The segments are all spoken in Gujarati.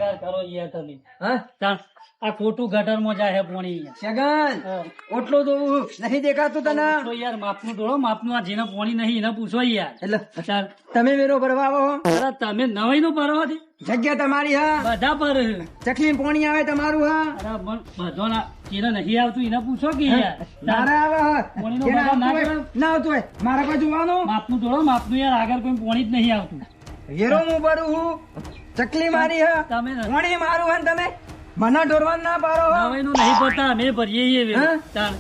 બગાડ કરો યાર તમે હા તાણ આ ખોટું ગટરમાં જાય પોણી શગન ઓટલો તો નહીં દેખાતું તને તો યાર માપનું ડોળો માપનું આ જેને પોણી નહીં એને પૂછો યાર એટલે અત્યારે તમે વેરો ભરવા આવો અરે તમે નવાઈ નું ભરવા દે જગ્યા તમારી હા બધા પર ચકલી પોણી આવે તમારું હા અરે બધો ના જેને નહીં આવતું એને પૂછો કે યાર મારા આવે હા. પોણીનો જેને બગાડ ના આવતું હોય, ના આવતું હોય મારા પાસે જોવાનું માપનું ડોળો માપનું યાર આગળ કોઈ પોણી જ નહીં આવતું વેરો હું ભરું હું ચકલી મારી હા તમે પોણી મારું હા ને તમે મને ઢોરવાનું ના પાડો હા. નવાઈ નું નહીં ભરતા અમે ભરીએ છીએ હા? તાણ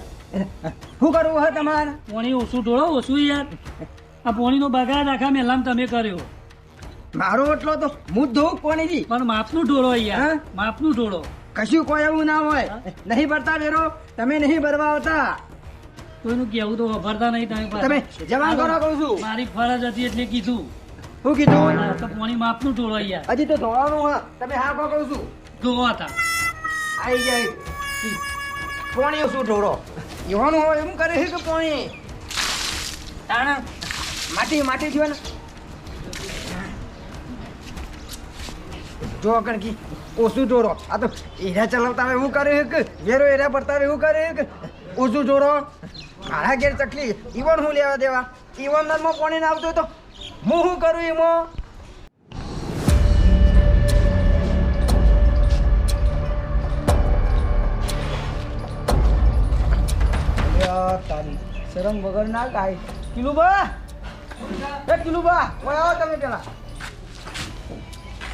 શું કરવું હા તમારે પોણી ઓછું ડોળો ઓછું યાર આ પોણીનો બગાડ આખા મેલામ તમે કર્યો મારો ઓટલો તો હું જ ધોઉં પોણીથી પણ માપનું ઢોળો યાર હા? માપનું ઢોળો કશું કોઈ એવું ના હોય નહીં ભરતા વેરો તમે નહીં ભરવા આવતા કોઈનું કેવું તો વાપરતા નહીં તમે તમે જવાન કરો કહું છું મારી ફરજ હતી એટલે કીધું શું કીધું આ તો પોણી માપનું ઢોળો યાર હજી તો ધોવાનું હા તમે હા કહો કહું છું ધોવા હતા આઈ જાય પોણી શું ઢોરો એવાનું હોય એમ કરે છે કે પોણી તાણ માટી માટી થયો ને જો કણકી ઓછું ઢોરો આ તો એરા ચલાવતા હોય એવું કરે છે કે વેરો એરા ભરતા હોય એવું કરે છે કે ઓછું ઢોરો મારા ઘેર ચકલી ઈવન હું લેવા દેવા ઈવન માં પોણી ના આવતું હોય તો હું શું કરું એમાં તારી શરમ વગર ના ગાય કિલુબા એ કિલુબા ઓય આવો તમે પેલા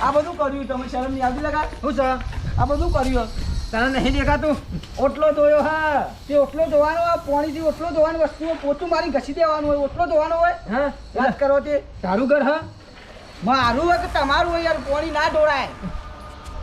આ બધું કર્યું તમે શરમ ની યાદી લગા શું છે આ બધું કર્યું તને નહીં દેખાતું ઓટલો ધોયો હા તે ઓટલો ધોવાનો આ પોણીથી ઓટલો ધોવાની વસ્તુઓ પોતું મારી ઘસી દેવાનું હોય ઓટલો ધોવાનો હોય હા વાત કરો તે તારું ઘર હા મારું હોય કે તમારું હોય યાર પોણી ના ઢોળાય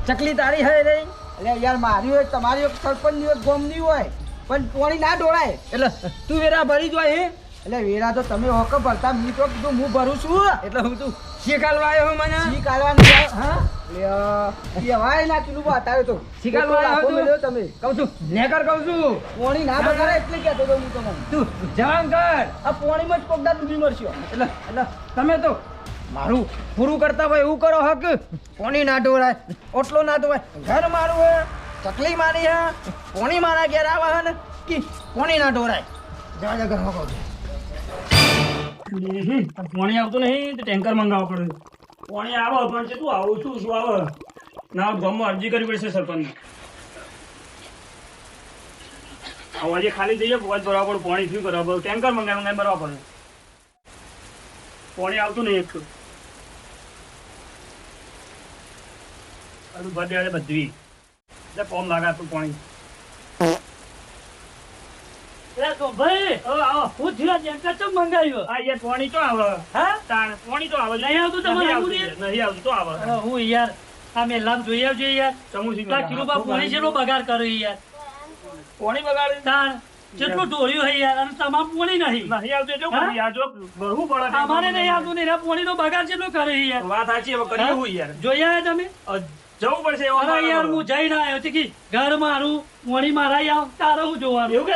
ચકલી તારી હે રે એટલે યાર મારી હોય તમારી હોય સરપંચની હોય ગોમની હોય પણ પોણી ના ઢોળાય એટલે તું વેરા ભરી જ હોય હે એટલે વેરા તો તમે હોક ભરતા મેં તો કીધું હું ભરું છું એટલે હું તું શીખાલવા આવ્યો હું મને શીખાલવાનું હા કહેવાય ના કિલું બતાવ્યો તો શીખાલવા આવ્યો તમે કહું છું નેકર કહું છું પોણી ના બગાડે એટલે કહેતો તો હું તમને તું જવાન કર આ પોણીમાં જ કોકદા ડૂબી મરશો એટલે તમે તો મારું પૂરું કરતા હોય એવું કરો હક પોણી ના ઢોળાય ઓટલો ના ધોવાય ઘર મારું હોય ચકલી મારી હે પોણી મારા ઘેર આવે હે ને કે પોણી ના ઢોરાય જા જા ઘરમાં કહું પોણી આવતું નહીં તો ટેન્કર મંગાવવું પડે પોણી આવે પણ છે તું આવું છું શું આવે ના ગામમાં અરજી કરવી પડશે સરપંચ આજે ખાલી જઈએ પોચ ભરવા પડે પોણી શું કરવા પડે ટેન્કર મંગાવી ભરવા પડે પોણી આવતું નહીં એક બધે બધી કોમ લાગાતું પાણી ભાઈ હું થયો ટેન્કર ચમ મંગાવ્યો આ યાર પાણી તો આવે હા તાણ પાણી તો આવે નહીં આવતું તમારે નહીં આવતું તો આવે હું યાર આ મેલામ જોઈ આવજો યાર સમુસી કિલોબા પાણી જેટલો બગાડ કર્યો યાર પાણી બગાડે તાણ જેટલું ઢોળ્યું હે યાર અને તમામ પાણી નહીં આવતું એટલે યાર જો ભરવું પડે અમારે નહીં આવતું નહીં પાણી નો બગાડ જેટલો કરે યાર વાત સાચી હવે કરીએ હું યાર જોઈ આવ્યા તમે જવું પડશે યાર હું જઈને આવ્યો છે કે ઘર મારું મોણી મારા આવ તારે હું જોવાનું એવું કે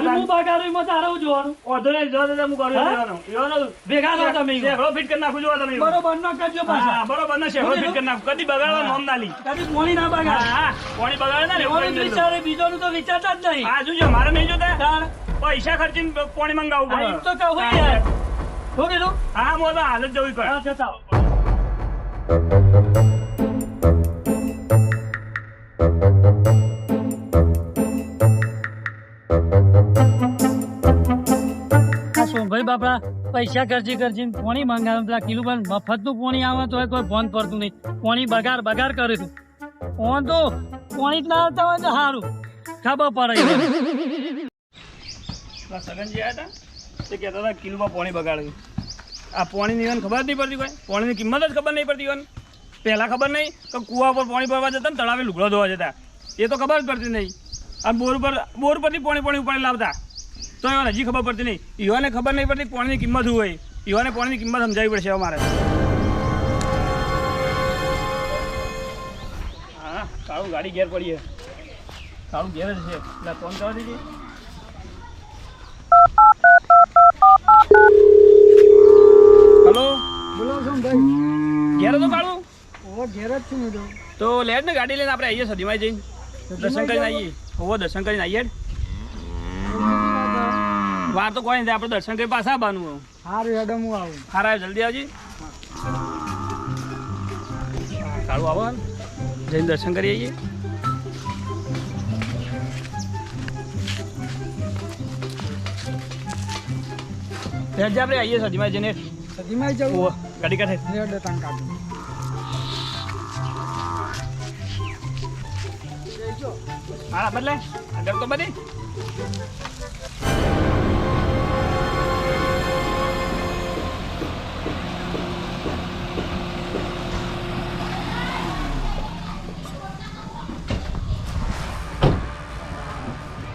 હું બગાડું તારે હું જોવાનું ઓધો નહીં જો હું કરું ભેગા થો તમે ફિટ કરી નાખું જો તમે બરોબર ન કરજો પાછા બરોબર ના શેરો ફિટ કરી નાખું કદી બગાડવા નોમ ના લી કદી મોણી ના બગાડ હા મોણી બગાડે ના એવું વિચારે બીજોનું તો વિચારતા જ નહીં હા જોજો મારે નહીં જોતા પૈસા ખર્ચીને પાણી મંગાવવું પડે તો કહું યાર શું કીધું હા મોલા હાલત જવું પડે હા જતા ભાઈ બાપા પૈસા ખર્ચી પોણી મંગાવે પેલા કિલો પણ મફત નું પોણી આવે તો કોઈ ફોન પડતું નહીં પોણી બગાડ કરે તું ફોન તો પોણી જ ના આવતા હોય તો સારું ખબર પડે સગનજી આવ્યા હતા તે કહેતા હતા કિલોમાં પોણી બગાડ્યું આ પોણીની ઈવન ખબર નહીં પડતી કોઈ પોણીની કિંમત જ ખબર નહીં પડતી ઈવન પહેલાં ખબર નહીં કે કૂવા પર પાણી ભરવા જતા ને તળાવે લુગડો ધોવા જતા એ તો ખબર જ પડતી નહીં આ બોર પરથી પાણી ઉપાડી લાવતા તો એવાને હજી ખબર પડતી નહીં ઈવાને ખબર નહીં પડતી પાણીની કિંમત શું હોય ઈવાને પાણીની કિંમત સમજાવવી પડશે અમારે હા કાળું ગાડી ઘેર પડી છે કાળું ઘેર જ છે એટલે ફોન કરવા દીધી હલો બોલો છો ભાઈ ઘેર તો કાળું ઓ ઘેર જ છું મેં તો લેટ ને ગાડી લઈને આપણે આવીએ સદીમાં જઈને દર્શન કરીને આવીએ. ઓવો દર્શન કરીને આવીએ. વાર તો કોઈ નથી, આપણે દર્શન કરી પાછા આવવાનું. સારું હેડો હું આવું. હારા જલ્દી આવજી. કાળું આવો જઈને દર્શન કરી આવીએ. આપણે આવીએ સદીમાં જઈને. સદીમાં જવું ઓવો ગાડી કાઢે. હેડો તાન કાઢું. હા બદલે આગળ તો બધી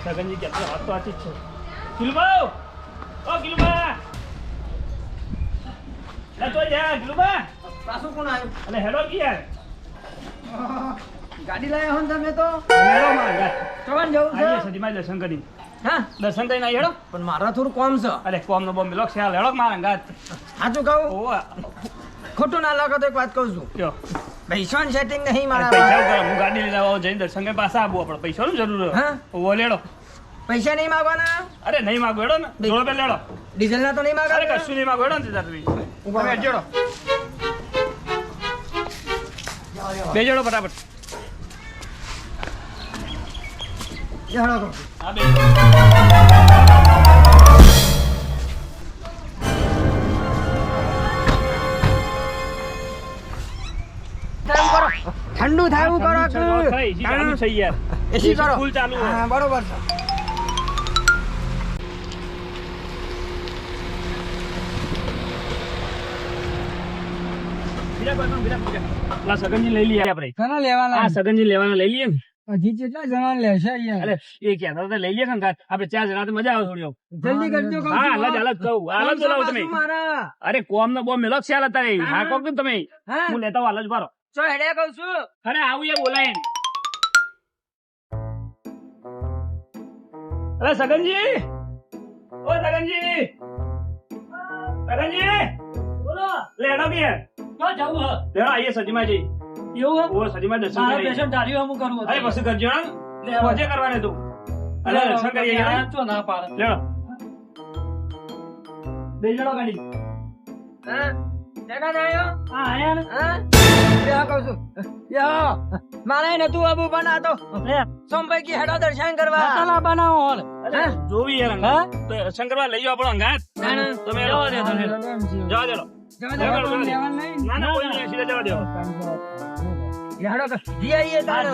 સગનજી કે વાત તો આચી જ છે. કિલુબા ઓ કિલુબા તો જા કિલુબા પાછું કોણ આવ્યું? અને હેડો કે યાર ગાડી લાવ્યા હો ને તમે તો. હેડો માં યાર ચોકન જવું આઈએ છે? સદીમાં દર્શન કરી. હા દર્શન કરીને આઈ હેડો. પણ મારા થોડું કોમ છે. અરે કોમ નો બોમ્બ લોક ખ્યાલ હેડો મારા ગાત. સાચું કહું ઓવા ખોટું ના લાગો તો એક વાત કહું છું. કયો પૈસાનું સેટિંગ નહીં પૈસા મારા. ઉપર હું ગાડી લઈને આવો જઈને દર્શન કરીને પાછા આવું. આપણે પૈસાનું જરૂર હા? ઓવો લેડો. પૈસા નહીં માગવાના? અરે નહીં માગો હેડો ને જોડો પે લેડો. ડીઝલ ના તો નહીં અરે માગવાના? કશું નહીં માગો હેડો ને તમે જોડો બે જોડો ફટાફટ. હેડો કહું. હા બે ઠંડુ થાય એવું કરો કે ચાલુ છે યાર. એસી કરો. ફૂલ ચાલુ હોય. હા બરોબર છે. લા સગનજી લઈ લઈએ આપણે. ઘણા લેવાના હા સગનજી લેવાના લઈ લઈએ ને. હજી કેટલા જણા લેશે અહીંયા? અરે એ કહેતા હતા લઈ લઈએ ને કાં. આપણે 4 જણા તો મજા આવે થોડી. જલ્દી કરજો કહું હા છું. હાલ જ કહું હાલ જ બોલાવો તમે. મારા અરે કોમ નો બોમ્બ મેલો ખ્યાલ હતા રે. હા કોક તમે હા હું લેતા હાલ જ ભરો. ચો હેડે કહું છું. અરે આવું એ બોલાય એમ. અરે સગનજી ઓ સગનજી સગનજી બોલો લેડો કે તો જવું હ લેડો આઈએ સજીમાં જઈ. એવું ઓ સજીમાં દર્શન મારા કરી. પેશન્ટ ધાર્યું હું કરું અરે પછી કરજો ને. પહોંચે કરવાને તું. અરે દર્શન કરી આઈએ. ચો ના પાડે લેડો બે જણો ગાડી. હા દેખા જાયો. હા આયા ને હા યા કહું છું. યા મારે નતું આબુ બનાતો. લે સોમભાઈ કી હેડો દર્શન કરવા. મસાલા બનાવો હોલ અરે જોવી યાર હા? અંગાત. તો દર્શન કરવા લઈ જાઓ આપણો અંગાત. તમે જવા દે તમે. જવા દેડો. ના ના કોઈ નહીં સીધા જવા દેવો. હેડો કર જી આઈએ તાણ.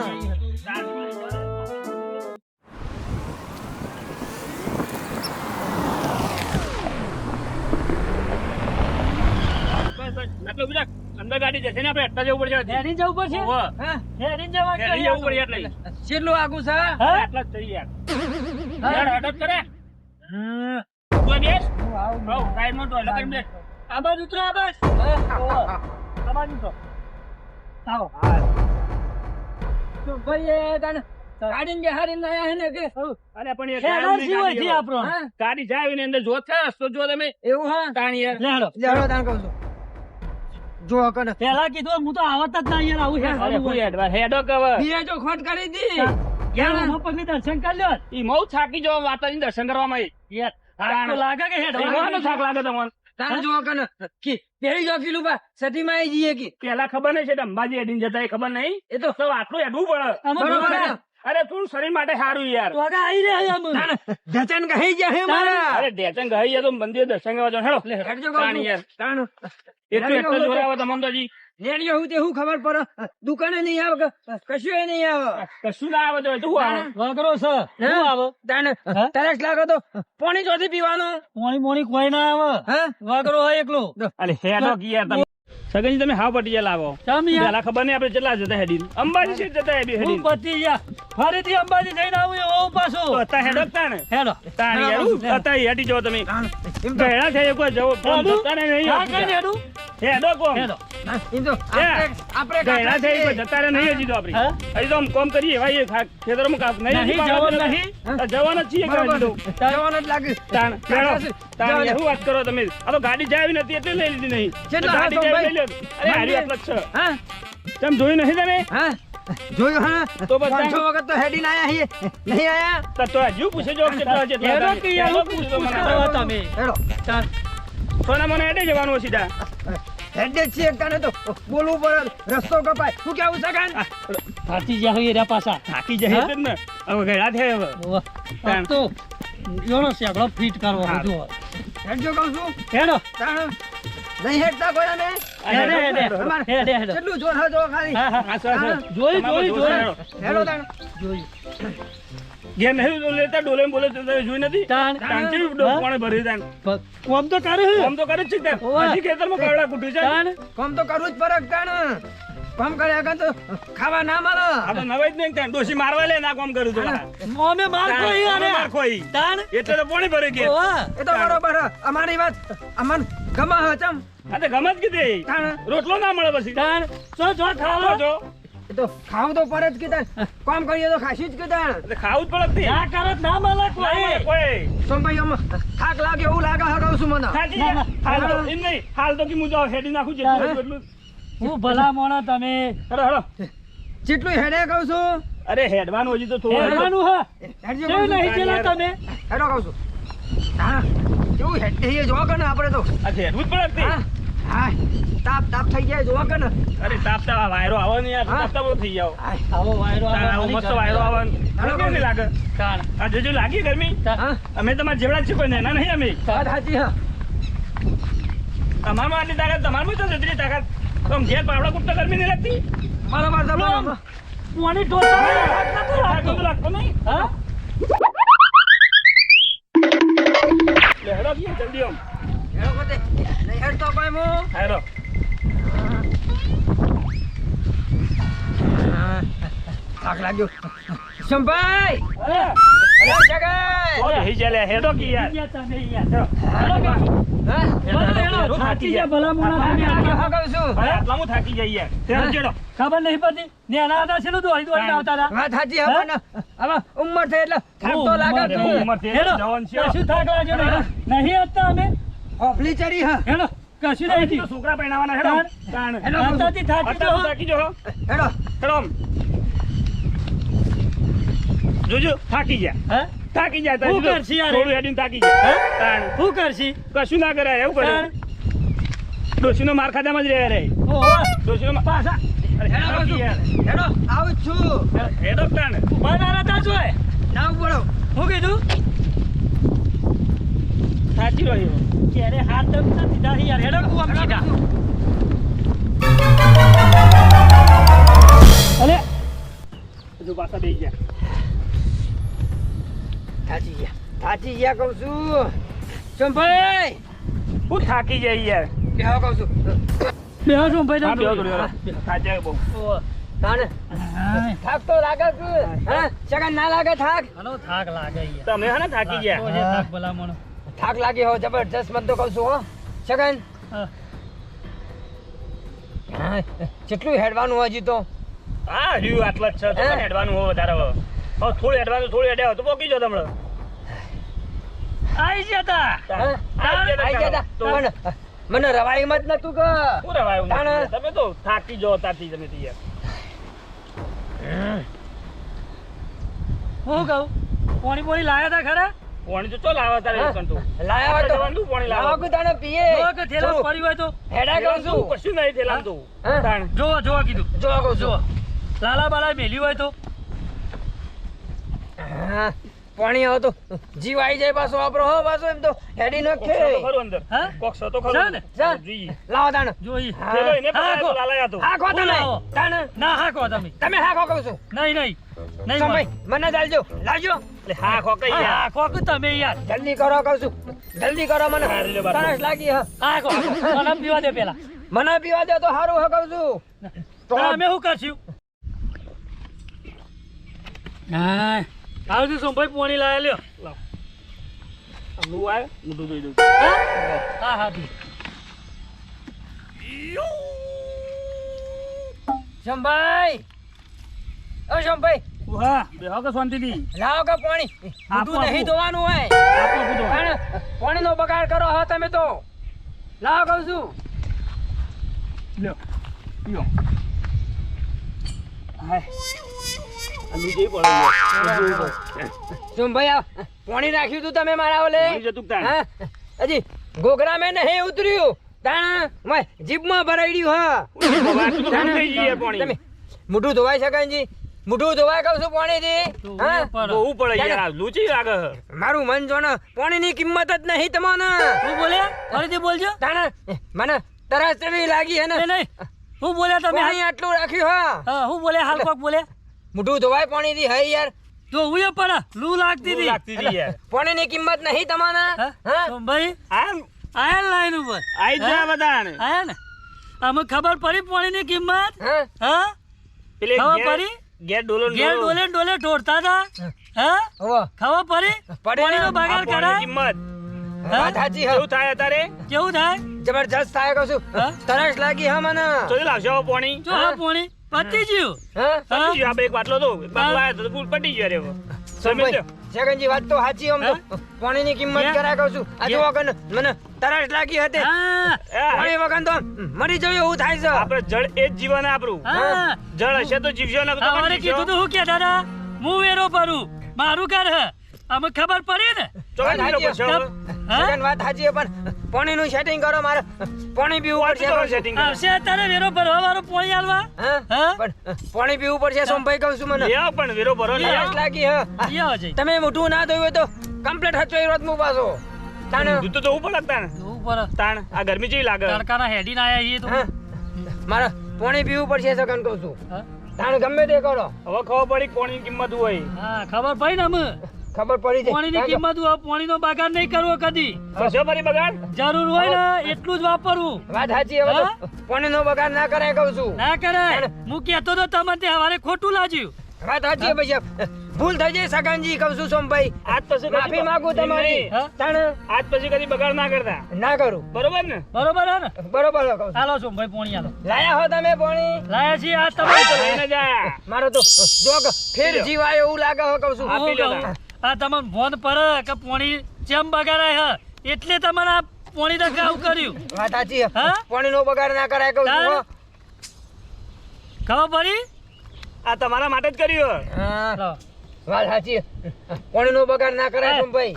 આટલો બીજા અંદર ગાડી જશે ને આપણે એટલા જવું પડશે. હેરી જવું પડશે ઓહો. હા હેરી જવા હેરી જવું પડશે એટલે. કેટલું આગું છે? હા આટલા જ થઈ યાર. યાર અડપ કરે. તું બેસ. હું આવું. હઉ સાઈડમાં તો લગન બેસ. આ બાજુ ઉતરો આ બાજુ આ બાજુ ઉતરો આવો તો ભાઈ તાણ ગાડીને બેહાડીને લાયા હે ને કે અરે પણ એ હેડર જીવો છે આપણો હા? ગાડી જાય ને અંદર જોત છે રસ્તો જો તમે એવું હા તાણ યાર. લેડો હેડો તાણ કહું છું. જો કને પેલા કીધું હું તો આવત જ ના યાર આવું અરે હું હેડવા હેડો કવર. બીએ જો ખોટ કરી દી. યાર પગની દર્શન કરી લ્યો ઈ મઉ થાકી જો માતાજી દર્શન કરવામાં આવી. યાર આ તો લાગે કે હેડ એવાનો થાક લાગે તમને. તાણ જો કને કે પેરી જો કિલું બા સતીમાં આવી જઈએ કે પેલા ખબર નહીં છે કે અંબાજી હેડીને જતા એ ખબર નહીં. એ તો સૌ આટલું હેડવું પડે. બરોબર છે. અરે તું શરીર માટે સારું યાર. તો આગળ આવી રહ્યા અમે તાણ ધચન કહી ગયા હે મારા. અરે ડેચંગ ગઈ યાર તો મંદિર દર્શન કરવા જાઓ. હેડો હેડજો કહું તાણ છું. યાર. તાણ એટલું એટલું જોર આવે તમને તો જી. નેડિયો હું તે હું ખબર પડે દુકાને નહીં આવે કશું એ નહીં આવે. કશું ના આવે તો તું આવે. વાગરો છે શું આવે તાણ તરસ લાગે તો પાણી ચોથી પીવાનું. મોણી મોણી કોઈ ના આવે હા વાગરો હોય એકલો અરે હેડો કી યાર તમે. સગનજી તમે હાવ પટી લાવો. ચમ યાર પેલા ખબર નહીં આપણે કેટલા જતા હેડી. અંબાજી છે જતા હેડી હું હેડી. પતી ગયા ફરીથી અંબાજી થઈને આવું એવો પાછો તો અત્યારે હેડો જ તાણે. હેડો તાણ યાર અત્યારે હેડી જાઓ તમે. તાણ એમ તો ગયડા થઈ કોઈ જવો ફોન હેડું? જતા નહીં હા કઈ હજી. હેડું હેડો કોમ. હેડો એમ તો આપણે ગયડા થઈ કોઈ જતા રહે નહીં હજી તો આપણી. હા? હજી તો આમ કોમ કરીએ ભાઈ ખેતરમાં કાપ નહીં નહીં હજી જવાનું પાવા નહીં દેતા. જવાના જ છીએ કે હજી તો. જવાનું જ લાગે. તાણ હેડો. તાણ જાઓ, યાર શું વાત કરો તમે. આ તો ગાડી જાય નથી એટલે લઈ લીધી નહીં. કેટલા ગાડી હાથો જાય ભાઈ? લઈ લ્યો. અરે હારી આટલા જ છે. હા તેમ જોયું નહીં તમે હા જોયું હા તો બસ 500 વખત તો હેડીને આયા છીએ નહીં આયા તો હજુ પૂછે જો કેટલા જેટલા હેડો હતા. કે યાર હેડો પૂછ પૂછો મને. કરો તમે હેડો તાણ સોના મને હેડે જવાનું સીધા હેડે જ છીએ કાને તો બોલવું પડે રસ્તો કપાય શું કેવું છે કાન થાકી ગયા હોય એના પાછા થાકી જાય છે જ ને હવે ઘડા થયા હવે ઓવા. આ તો યોનો સેગડો ફિટ કરવો હા. બધું હેડજો કહું છું હેડો તાણ નહીં હેડતા કોઈ અમે હેડે હેડે અમારે હેડે હેડે કેટલું જોર હા જો ખાલી હા હા હા, સર, સર. જોઈ, તમારે જોઈ, જોઈ જોઈ. હેડો. હેડો તાણ જોયું ઘેર નહીં લેતા ડોલે બોલે તો તમે જોઈ નથી તાણ. તાણથી હા? કોણે ભરી તાણ કોમ તો કરે હે. આમ તો કરે જ છે તાણ. ઓવા. હજી ખેતરમાં કવડા કૂટી છે તાણ કામ તો કરવું જ પડે તાણ કામ કર્યા કાન તો ખાવા ના મળે આ તો નવાઈ જ નહીં તાણ. ડોશી મારવા લે ના કામ કરું તો મોમે માર કોઈ યાર માર ખોઈ. તાણ એટલે તો પોણી ભરી કે ઓવા. એ તો બરોબર હે. અમારી વાત અમન ગમા હે ચમ આ તો ગમત કીધી તાણ રોટલો ના મળે પછી તાણ જો જો ખાવા જો એ તો ખાવું તો પડે જ કીધા કામ કરીએ તો ખાસી જ કીધા એટલે ખાવું જ પડે જ ના નહીં. કરત ના મળે ના મળે કોઈ કોઈ સોમભાઈ આમ થાક લાગે એવું લાગે હા કહું છું મને સાચી ના, છે. ના. હાલ તો એમ નહીં હાલ તો કે હું જાઉં હેડી નાખું જેટલું હોય એટલું હું ભલા મોણા તમે હેડો હેડો જેટલું હેડે કહું છું અરે હેડવાનું હજી તો થોડું હેડવાનું હા હેડજો કેવું કહું છું. નહીં ચેલા તમે હેડો કહું છું હા કેવું હેડે એ જોવા કે ને આપણે તો આ હેડવું જ પડે જ હા નહીં. હા તાપ થઈ જાય જોવા કે ને અરે તાપ તાપ આ વાયરો આવે ને યાર હા. તાપ તાપ થઈ જાવ હા આવો વાયરો આવો મસ્ત વાયરો આવે ને. હેડો કેમ નહીં લાગે તાણ આ જોજો લાગી ગરમી હા અમે તમારા જેવડા જ છે કોઈ નેના નહીં અમે વાત સાચી હા અમારમાં આટલી તાકાત તમારમાં તો જેટલી તાકાત તો આમ ઘેર પાવડા કૂટતા ગરમી નહીં લાગતી બરોબર છે બરોબર પાણી ઢોળતા હાથ નતો તાકાત લાગતો. તો લાગતો નહીં હા લે હેડો કે જલ્દી આમ હેડો પોતે નહીં હેડતો કોઈ મો હેડો થાક લાગ્યો સંભાઈ અરે અરે જગાઈ ઓય હઈ ચાલે હેડો કે યાર ગયા તમે યાર હા હેડો, હેડો. થાકી ગયા ભલા મોણા તમે આગળ. હા કહું છું અરે આટલામાં થાકી જાય યાર તેમ ચડો ખબર નહીં પડતી ને આના હતા છે ને દોડી દોડીને આવતા હતા વાત સાચી હવે ને હવે ઉંમર થઈ એટલે થાક તો લાગે જ. ઉંમર. ઉંમર થઈ હેડો જવાન છે. કશું થાક લાગ્યો નહીં નહીં હતા અમે હોફલી ચડી હા હેડો કશું હજી નહીં તો છોકરા પહેણાવાના હેડો તાણ. હેડો. આતાથી થાકી અત્યારે જો થાકી જો હેડો હેડો આમ. જોજો થાકી ગયા હા થાકી જાય હું તારી કરશી યાર? થોડું હેડીને થાકી જાય તાણ. શું કરશી કશું ના કરાય એવું કરે ડોશીનો માર ખાધામાં જ રહે રે ઓહો ડોશીનો પાછા અરે હેડો હેડો કે યાર. હેડો આવું જ છું હેડો તાણ. બનારા તા જોય ના પડો હું કીધું થાકી રહ્યો ક્યારે હાથ દબતા સીધા યાર હેડો તું આમ સીધા અલે હજુ પાછા બેસી ગયા થાચી ગયા કહું છું સંભાઈ હું થાકી જાય યાર બેહો કહું છું બેહો છો ભાઈ હા, બેહો તમે થોડી વાર. થાક્યા બહુ તાને હાય. થાક તો લાગે છે હા સગન ના લાગે થાક હાલો થાક લાગે યાર તમે હે ને થાકી ગયા તો છે થાક ભલા મોણો થાક લાગે હો જબરજસ્ત મત તો કહું છું હો સગન હા. હા કેટલું હેડવાનું હજી તો હા રહ્યું આટલા જ છે તો હે? પણ હેડવાનું હોય વધારે હવે થોડું હેડવાનું થોડું હેડ્યા તો પોકી જાઓ તમને આઈ ગયા તા હા? આઈ ગયા તા. તો પણ મને રવાઈ મત નતું કે શું રવાયું તાણે. નથી? તમે તો થાકી જાઓ તારથી તમે તો યાર હું કહું પોણી પોણી લાયા તા ખરા પાણી તો ચો લાવા તારે હા? કંટુ લાયા હોય તો જવાનું પાણી લાવો. લાવો કે તાણે પીએ જો કે થેલા જો, પડી હોય તો હેડા કહું છું કશું નહીં થેલામ તો હા? તાણ. જોવો જોવો કીધું જો કહું જોવો છું લાલા બાલા મેલ્યું હોય તો હા પાણી આવે તો જીવ આવી જાય પાછો આપણો હો પાછો એમ તો હેડી કોક નાખે સો તો ખરું અંદર હા? કોક સો તો છે ખરું ને? જા. જોઈએ લાવો તાણે જોઈ હા. ચલો એને હા, પકડાય તો કો. લાલાયા તો હા ખો તમે લાવો. તાણે ના હા કહો તમે તમે હા ખો કહું છું નહીં નહીં નહીં સંભાઈ મને ચાલજો લાવજો એટલે હા ખોકાઈ યાર હા કોક તમે યાર જલ્દી કરો કહું છું જલ્દી કરો મને હા, લે બાપુ. તરસ લાગી હા હા કહો મને પીવા દે પેલા મને પીવા દે તો સારું હા કહું છું તો અમે શું કરશું હા આવજો સોમભાઈ પોણી લાયા લ્યો લાવ. આ નું આવે હું દૂધ દઈ દઉં હા હા દી સંભાઈ ઓ સંભાઈ હા બેહો કે શાંતિથી લાવો કે પાણી આપો, ઊંધું નહીં આપો. ધોવાનું હોય આપો કૂદો. પણ પાણીનો બગાડ કરો હો તમે તો લાવો કહું છું લ્યો પીઓ હાય આ નીચે પડે શું ભાઈ આ પાણી રાખ્યું તું તમે મારા ઓલે જતું તાણ હા હજી ગોગરા મેં નહીં ઉતર્યું તાણ મેં જીભમાં ભરાઈ રહ્યું થઈ ગઈ પાણી તમે મોઢું ધોવાય સગનજી મોઢું ધોવાય કહું છું પાણીથી હા બહુ પડે યાર આ લૂચી લાગે મારું મન જો ને પાણીની કિંમત જ નહીં તમને હું બોલ્યા ફરીથી બોલજો તાણ મને તરસ એવી લાગી હે ને નહીં હું બોલ્યા તમે પાણી આટલું રાખ્યું હા હા હું બોલ્યા હાલ કોક બોલ્યા મોઢું ધોવાય પાણીથી હે યાર જો હું પણ લૂ લાગતી હતી લાગતી હતી યાર પાણીની કિંમત નહીં તમને હા તો ભાઈ આમ આયા લાઈન ઉપર આઈ જા બધાને આયા ને અમે ખબર પડી પાણીની કિંમત હા હા પેલે ખબર પડી ગેર ડોલો ઘેર ડોલે ડોલે ઢોળતા હતા હા હોવો ખબર પડી પડી ને. પાણીનો બગાડ કરાય કિંમત વાત સાચી હે કેવું થાય અત્યારે કેવું થાય જબરજસ્ત થાય કહું છું હા? તરસ લાગી હા મને તો લાવશો પાણી જો હા પાણી પતી ગયું હા પતી ગયું આપણે એક બાટલો તો એક બાટલો આયો તો ફૂલ પટી ગયો રે હવે. સમજ લો. જગનજી વાત તો સાચી આમ તો પાણીની કિંમત કરાય કહું છું આ જો વગર મને તરસ લાગી હતી હા પાણી વગર તો મરી જવું એવું થાય છે આપણે જળ એ જ જીવન આપણું હા જળ હશે તો જીવશો ને તો અમારે કીધું તું હું કે દાદા હું વેરો ભરું મારું ઘર હે અમે ખબર પડી ને ચોકન વાત લોકો સાચી. છો હા? જગન વાત સાચી છે પણ પાણીનું સેટિંગ કરો મારે પાણી પીવું પડશે કહું છું. સેટિંગ આવશે અત્યારે વેરો ભરવા વાળો પાણી આલવા હા હા? પણ પાણી પીવું પડશે સોમભાઈ કહું છું મને લે આવો પણ વેરો ભરો લે તરસ લાગી હે ઈ આવો જઈ તમે મોઢું ના ધોયું હોય તો કમ્પ્લીટ હચવાઈ રોજ મુ પાછો તાણે દૂધ તો ઉપર લાગતા ને ઉપર તાણ આ ગરમી જેવી લાગે તડકાના હેડી ના આયા છીએ તો હા મારે પાણી પીવું પડશે સગન કહું છું હા? તાણે ગમે તે કરો હવે ખબર પડી પાણીની કિંમત હોય હા ખબર પડી ને અમે ખબર પડી જાય પાણીની કિંમત હોય પાણીનો બગાડ નહીં કરવો કદી કરશો ફરી બગાડ જરૂર હોય ને એટલું જ વાપરવું વાત સાચી હવે તો પાણીનો બગાડ ના કરાય કહું છું ના કરાય હું કહેતો તો તમને તે હવારે ખોટું લાગ્યું વાત સાચી પછી ભૂલ થઈ જાય સગનજી કહું છું સોમભાઈ આજ પછી માફી માંગુ તમારી હા? તાણે આજ પછી કદી બગાડ ના કરતા ના કરું બરોબર ને બરોબર હે ને બરોબર કહું છું. હાલો છો ભાઈ પોણી હાલો લાયા હો તમે પાણી લાયા છીએ આ તો તમે લઈને જા મારો તો જોગ ફેર જીવાય એવું લાગે હો કહું છું હા. આપી લો તાણ. આ તમને ફોન પર કે પોણી ચેમ બગાડાય હે એટલે તમારે આ પોણી દખા આવું કર્યું વાત સાચી હા? પાણીનો બગાડ ના કરાય કહું છું હો. ખબર પડી આ તમારા માટે જ કર્યું હા લો. વાત સાચી પાણીનો બગાડ ના કરાય હા. સોમભાઈ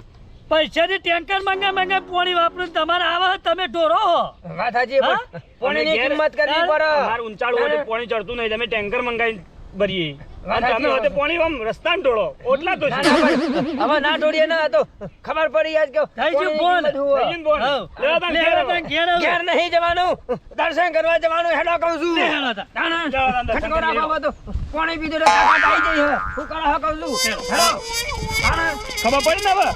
પૈસાથી ટેન્કર મંગા પોણી વાપરું તમારે આવા તમે ઢોરો હો વાત સાચી હા? પાણીની ઘેર- કિંમત કરવી પડે અમારું ઊંચાળું હોય તો પાણી ચડતું નહીં તમે ટેન્કર મંગાવી ભરીએ વાત અને સાચી તમે હો. હોતે પાણી આમ રસ્તામાં ઢોળો ઓટલા તો ના, ના, પણ હવે ના ઢોળીએ ના તો ખબર પડી આજ કે થઈ ગયું પાણીની ફોન. કિંમત હું હોય. થઈ ગયું ને બોલ. હઉ. લેવા તાણ લે, ઘેર હવે હવે. તાણ ઘેર હવે. ઘેર નહીં જવાનું દર્શન કરવા જવાનું હેડો કહું છું લે, હેડો તાણ. ના, ના, જાઓ, તાણ દર્શન ખટકો કરી રાખો લ્યો. બધું. પાણી પીધું એટલે તાકાત આઈ ગઈ હવે. શું કરો હો કહું છું હેડો. ના, ના. ખબર પડી ને હવે